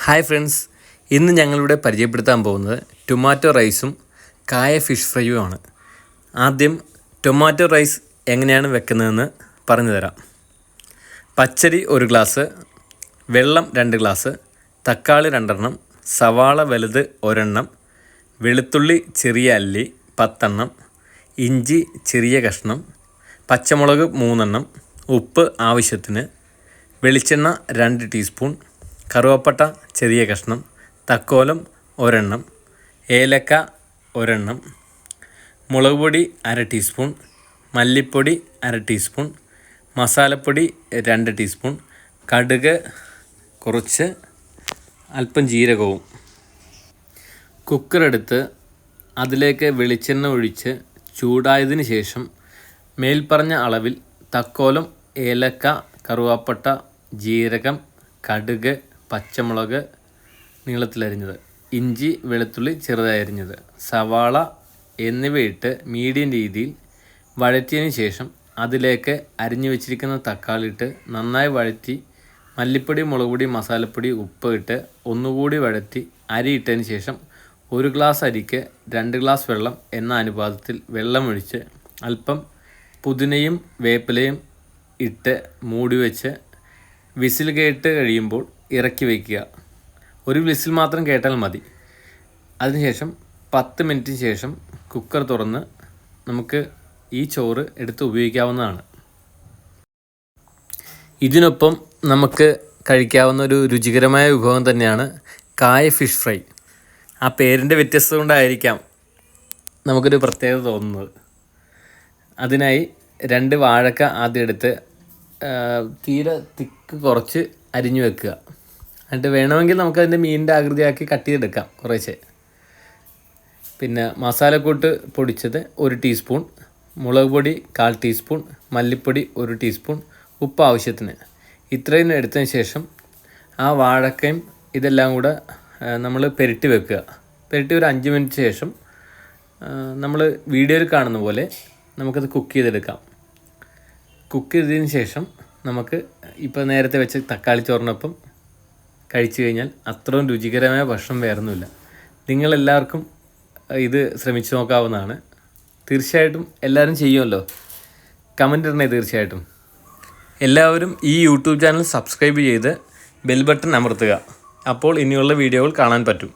Hi friends, ഇന്ന് ഞങ്ങളിവിടെ പരിചയപ്പെടുത്താൻ പോകുന്നത് ടൊമാറ്റോ റൈസും കായ ഫിഷ് ഫ്രൈയുമാണ്. ആദ്യം ടൊമാറ്റോ റൈസ് എങ്ങനെയാണ് വെക്കുന്നതെന്ന് പറഞ്ഞു തരാം. പച്ചരി 1 ഗ്ലാസ്, വെള്ളം 2 ഗ്ലാസ്, തക്കാളി 2 എണ്ണം, സവാള വലുത് 1 എണ്ണം, വെളുത്തുള്ളി ചെറിയ അല്ലി 10 എണ്ണം, ഇഞ്ചി ചെറിയ കഷ്ണം, പച്ചമുളക് 3 എണ്ണം, ഉപ്പ് ആവശ്യത്തിന്, വെളിച്ചെണ്ണ 2 ടീസ്പൂൺ, കറുവപ്പട്ട ചെറിയ കഷ്ണം, തക്കോലം 1 എണ്ണം, ഏലക്ക 1 എണ്ണം, മുളക് പൊടി 1/2 ടീസ്പൂൺ, മല്ലിപ്പൊടി 1/2 ടീസ്പൂൺ, മസാലപ്പൊടി 2 ടീസ്പൂൺ, കടുക് കുറച്ച്, അല്പം ജീരകവും. കുക്കറെടുത്ത് അതിലേക്ക് വെളിച്ചെണ്ണ ഒഴിച്ച് ചൂടായതിന് ശേഷം മേൽപ്പറഞ്ഞ അളവിൽ തക്കോലം, ഏലക്ക, കറുവാപ്പട്ട, ജീരകം, കടുക്, പച്ചമുളക് നീളത്തിലരിഞ്ഞത്, ഇഞ്ചി വെളുത്തുള്ളി ചെറുതായി അരിഞ്ഞത്, സവാള എന്നിവയിട്ട് മീഡിയം രീതിയിൽ വഴറ്റിയതിന് ശേഷം അതിലേക്ക് അരിഞ്ഞു വെച്ചിരിക്കുന്ന തക്കാളി ഇട്ട് നന്നായി വഴറ്റി മല്ലിപ്പൊടി, മുളക് പൊടി, മസാലപ്പൊടി, ഉപ്പ് ഇട്ട് ഒന്നുകൂടി വഴറ്റി അരി ഇട്ടതിന് ശേഷം 1 ഗ്ലാസ് അരിക്ക് 2 ഗ്ലാസ് വെള്ളം എന്ന അനുപാതത്തിൽ വെള്ളമൊഴിച്ച് അല്പം പുതിനയും വേപ്പിലയും ഇട്ട് മൂടി വെച്ച് വിസിൽ കേട്ട് കഴിയുമ്പോൾ ഇറക്കി വയ്ക്കുക. 1 വിസിൽ മാത്രം കേട്ടാൽ മതി. അതിനുശേഷം 10 മിനിറ്റിന് ശേഷം കുക്കർ തുറന്ന് നമുക്ക് ഈ ചോറ് എടുത്ത് ഉപയോഗിക്കാവുന്നതാണ്. ഇതിനൊപ്പം നമുക്ക് കഴിക്കാവുന്ന ഒരു രുചികരമായ വിഭവം തന്നെയാണ് കായ ഫിഷ് ഫ്രൈ. ആ പേരിൻ്റെ വ്യത്യസ്തത കൊണ്ടായിരിക്കാം നമുക്കൊരു പ്രത്യേകത തോന്നുന്നത്. അതിനായി 2 വാഴക്ക ആദ്യം എടുത്ത് തീരെ തിക്ക് കുറച്ച് അരിഞ്ഞു വെക്കുക. എന്നിട്ട് വേണമെങ്കിൽ നമുക്കതിൻ്റെ മീനിൻ്റെ ആകൃതിയാക്കി കട്ട് ചെയ്തെടുക്കാം കുറേശ്ശെ. പിന്നെ മസാലക്കൂട്ട് പൊടിച്ചത് 1 ടീസ്പൂൺ, മുളക് പൊടി 1/4 ടീസ്പൂൺ, മല്ലിപ്പൊടി 1 ടീസ്പൂൺ, ഉപ്പ് ആവശ്യത്തിന്. ഇത്രയും എടുത്തതിന് ശേഷം ആ വാഴക്കയും ഇതെല്ലാം കൂടെ നമ്മൾ പുരട്ടി വെക്കുക. പുരട്ടി ഒരു 5 മിനിറ്റ് ശേഷം നമ്മൾ വീഡിയോയിൽ കാണുന്ന പോലെ നമുക്കത് കുക്ക് ചെയ്തെടുക്കാം. കുക്ക് ചെയ്തതിന് ശേഷം നമുക്ക് ഇപ്പോൾ നേരത്തെ വെച്ച് തക്കാളി ചോറിനൊപ്പം കഴിച്ചു കഴിഞ്ഞാൽ അത്രയും രുചികരമായ ഭക്ഷണം വേറൊന്നുമില്ല. നിങ്ങളെല്ലാവർക്കും ഇത് ശ്രമിച്ചു നോക്കാവുന്നതാണ്. തീർച്ചയായിട്ടും എല്ലാവരും ചെയ്യുമല്ലോ, കമൻ്റ് ഇടണേ തീർച്ചയായിട്ടും. എല്ലാവരും ഈ യൂട്യൂബ് ചാനൽ സബ്സ്ക്രൈബ് ചെയ്ത് ബെൽ ബട്ടൺ അമർത്തുക. അപ്പോൾ ഇനിയുള്ള വീഡിയോകൾ കാണാൻ പറ്റും.